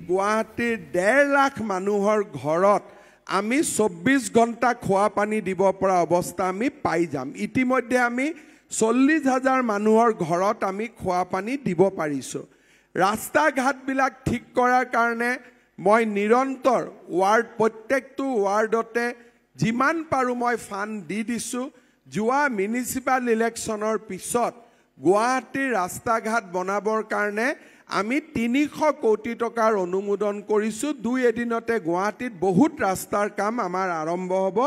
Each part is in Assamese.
গুৱাহাটীৰ 1.5 লাখ মানুহৰ ঘৰত আমি 24 ঘণ্টা খোৱা পানী দিব পৰা অৱস্থা আমি পাই যাম। ইতিমধ্যে আমি 40,000 মানুহৰ ঘৰত আমি খোৱা পানী দিব পাৰিছো। ৰাস্তা ঘাটবিলাক ঠিক কৰাৰ কাৰণে মই নিৰন্তৰ প্ৰত্যেকটো ৱাৰ্ডতে যিমান পাৰোঁ মই ফাণ্ড দি দিছোঁ। যোৱা মিউনিচিপাল ইলেকশ্যনৰ পিছত গুৱাহাটীৰ ৰাস্তা ঘাট বনাবৰ কাৰণে আমি 300 কোটি টকাৰ অনুমোদন কৰিছোঁ। 2 এদিনতে গুৱাহাটীত বহুত ৰাস্তাৰ কাম আমাৰ আৰম্ভ হ'ব।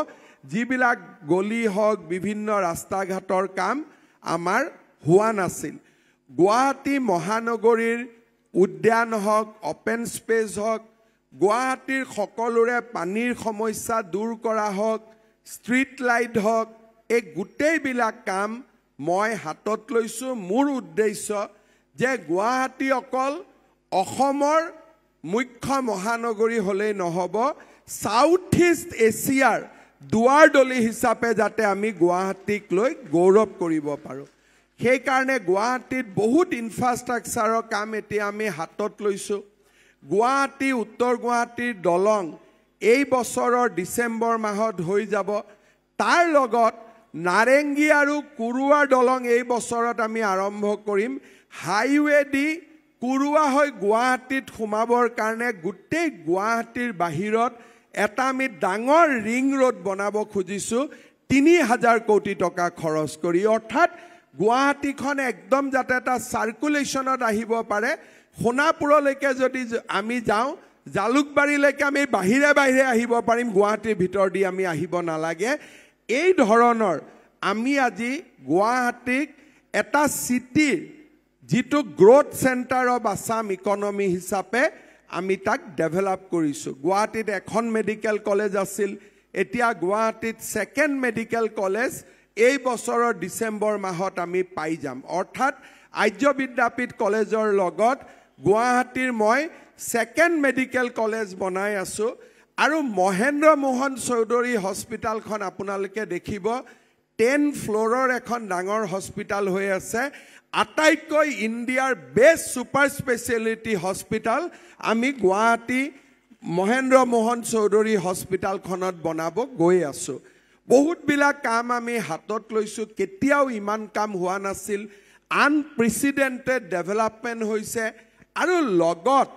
যিবিলাক গলি হওক বিভিন্ন ৰাস্তা ঘাটৰ কাম আমাৰ হোৱা নাছিল। গুৱাহাটী মহানগৰীৰ উদ্যান হওক, অপেন স্পেচ হওক, গুৱাহাটীৰ সকলোৰে পানীৰ সমস্যা দূৰ কৰা হওক, ষ্ট্ৰীট লাইট হওক, এই গোটেইবিলাক কাম মই হাতত লৈছোঁ। মোৰ উদ্দেশ্য যে গুৱাহাটী অকল অসমৰ মুখ্য মহানগৰী হ'লেই নহ'ব, সাউথ ইষ্ট এছিয়াৰ দুৱাৰদলি হিচাপে যাতে আমি গুৱাহাটীক লৈ গৌৰৱ কৰিব পাৰোঁ। সেইকাৰণে গুৱাহাটীত বহুত ইনফ্ৰাষ্ট্ৰাকচাৰৰ কাম এতিয়া আমি হাতত লৈছোঁ। গুৱাহাটী উত্তৰ গুৱাহাটীৰ দলং এই বছৰৰ ডিচেম্বৰ মাহত হৈ যাব। তাৰ লগত নাৰেংগী আৰু কুৰুৱাৰ দলং এই বছৰত আমি আৰম্ভ কৰিম। হাইৱে দি কুৰুৱা হৈ গুৱাহাটীত সোমাবৰ কাৰণে গোটেই গুৱাহাটীৰ বাহিৰত এটা আমি ডাঙৰ ৰিং ৰোড বনাব খুজিছোঁ 3,000 কোটি টকা খৰচ কৰি। অৰ্থাৎ গুৱাহাটীখন একদম যাতে এটা চাৰ্কুলেশ্যনত আহিব পাৰে। সোণাপুৰলৈকে যদি আমি যাওঁ, জালুকবাৰীলৈকে আমি বাহিৰে বাহিৰে আহিব পাৰিম, গুৱাহাটীৰ ভিতৰ দি আমি আহিব নালাগে। এই ধৰণৰ আমি আজি গুৱাহাটীক এটা চিটিৰ যিটো growth centre of Assam economy হিচাপে আমি তাক ডেভেলপ কৰিছোঁ। গুৱাহাটীত এখন মেডিকেল কলেজ আছিল, এতিয়া গুৱাহাটীত 2nd মেডিকেল কলেজ এই বছৰৰ ডিচেম্বৰ মাহত আমি পাই যাম। অৰ্থাৎ আৰ্য বিদ্যাপীঠ কলেজৰ লগত গুৱাহাটীৰ মই 2nd মেডিকেল কলেজ বনাই আছোঁ। আৰু মহেন্দ্ৰ মোহন চৌধুৰী হস্পিটালখন আপোনালোকে দেখিব 10 ফ্ল'ৰৰ এখন ডাঙৰ হস্পিটাল হৈ আছে। আটাইতকৈ ইণ্ডিয়াৰ বেষ্ট ছুপাৰ স্পেচিয়েলিটি হস্পিটাল আমি গুৱাহাটী মহেন্দ্ৰ মোহন চৌধুৰী হস্পিটালখনত বনাব গৈ আছোঁ। বহুতবিলাক কাম আমি হাতত লৈছোঁ, কেতিয়াও ইমান কাম হোৱা নাছিল। আনপ্ৰেচিডেণ্টেড ডেভেলপমেণ্ট হৈছে আৰু লগত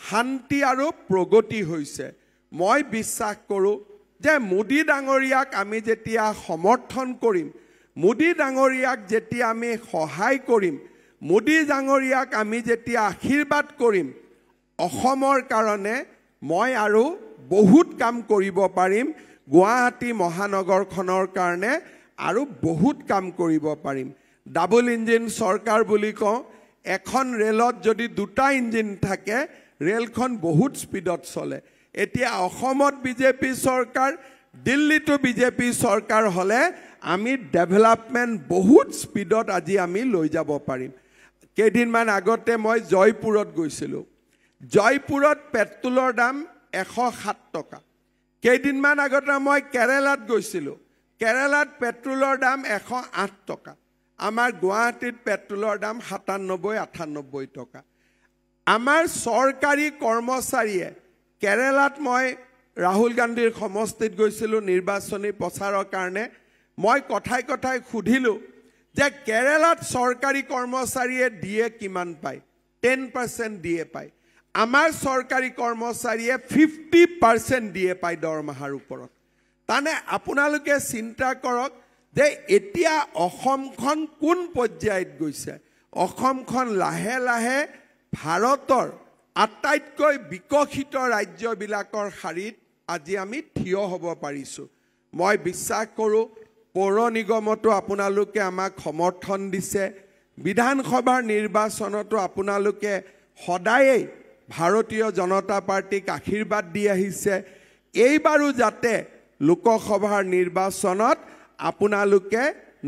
শান্তি আৰু প্ৰগতি হৈছে। মই বিশ্বাস কৰোঁ যে মোদী ডাঙৰীয়াক আমি যেতিয়া সমৰ্থন কৰিম, মোদী ডাঙৰীয়াক যেতিয়া আমি সহায় কৰিম, মোদী ডাঙৰীয়াক আমি যেতিয়া আশীৰ্বাদ কৰিম, অসমৰ কাৰণে মই আৰু বহুত কাম কৰিব পাৰিম। গুৱাহাটী মহানগৰখনৰ কাৰণে আৰু বহুত কাম কৰিব পাৰিম। ডাবল ইঞ্জিন চৰকাৰ বুলি কওঁ। এখন ৰেলত যদি 2টা ইঞ্জিন থাকে, ৰেলখন বহুত স্পীডত চলে। এতিয়া অসমত বিজেপি চৰকাৰ, দিল্লীতো বিজেপি চৰকাৰ হ'লে আমি ডেভেলপমেণ্ট বহুত স্পীডত আজি আমি লৈ যাব পাৰিম। কেইদিনমান আগতে মই জয়পুৰত গৈছিলোঁ। জয়পুৰত পেট্ৰলৰ দাম 107 টকা। কেইদিনমান আগতে মই কেৰেলাত গৈছিলোঁ। কেৰেলাত পেট্ৰলৰ দাম 108 টকা। আমাৰ গুৱাহাটীত পেট্ৰলৰ দাম 97-98 টকা। আমাৰ চৰকাৰী কৰ্মচাৰীয়ে কেৰেলাত, মই ৰাহুল গান্ধীৰ সমষ্টিত গৈছিলোঁ নিৰ্বাচনী প্ৰচাৰৰ কাৰণে। মই কথাই কথাই সুধিলোঁ যে কেৰেলাত চৰকাৰী কৰ্মচাৰীয়ে দিয়ে কিমান পায়? 10% দিয়ে পায়। আমাৰ চৰকাৰী কৰ্মচাৰীয়ে 50% দিয়ে পায় দৰমহাৰ ওপৰত। তাৰমানে আপোনালোকে চিন্তা কৰক যে এতিয়া অসমখন কোন পৰ্যায়ত গৈছে। অসমখন লাহে লাহে ভাৰতৰ আটাইতকৈ বিকশিত ৰাজ্যবিলাকৰ শাৰীত আজি আমি থিয় হ'ব পাৰিছোঁ। মই বিশ্বাস কৰোঁ পৌৰ নিগমতো আপোনালোকে আমাক সমৰ্থন দিছে। বিধানসভাৰ নিৰ্বাচনতো আপোনালোকে সদায়েই ভাৰতীয় জনতা পাৰ্টিক আশীৰ্বাদ দি আহিছে। এইবাৰো যাতে লোকসভাৰ নিৰ্বাচনত আপোনালোকে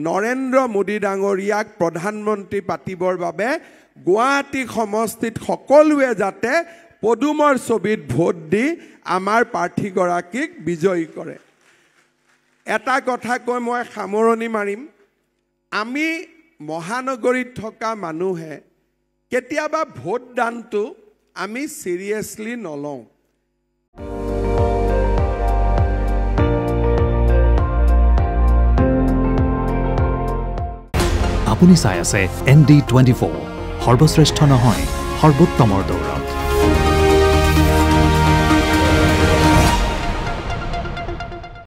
নৰেন্দ্ৰ মোদী ডাঙৰীয়াক প্ৰধানমন্ত্ৰী পাতিবৰ বাবে গুৱাহাটী সমষ্টিত সকলোৱে যাতে পদুমৰ ছবিত ভোট দি আমাৰ প্ৰাৰ্থীগৰাকীক বিজয়ী কৰে। এটা কথা কৈ মই সামৰণি মাৰিম। আমি মহানগৰীত থকা মানুহে কেতিয়াবা ভোটদানটো আমি সিৰিয়াছলি নলওঁ আপুনি চাই আছে ND24 সৰ্বশ্ৰেষ্ঠ নহয় সৰ্বোত্তমৰ দৌৰ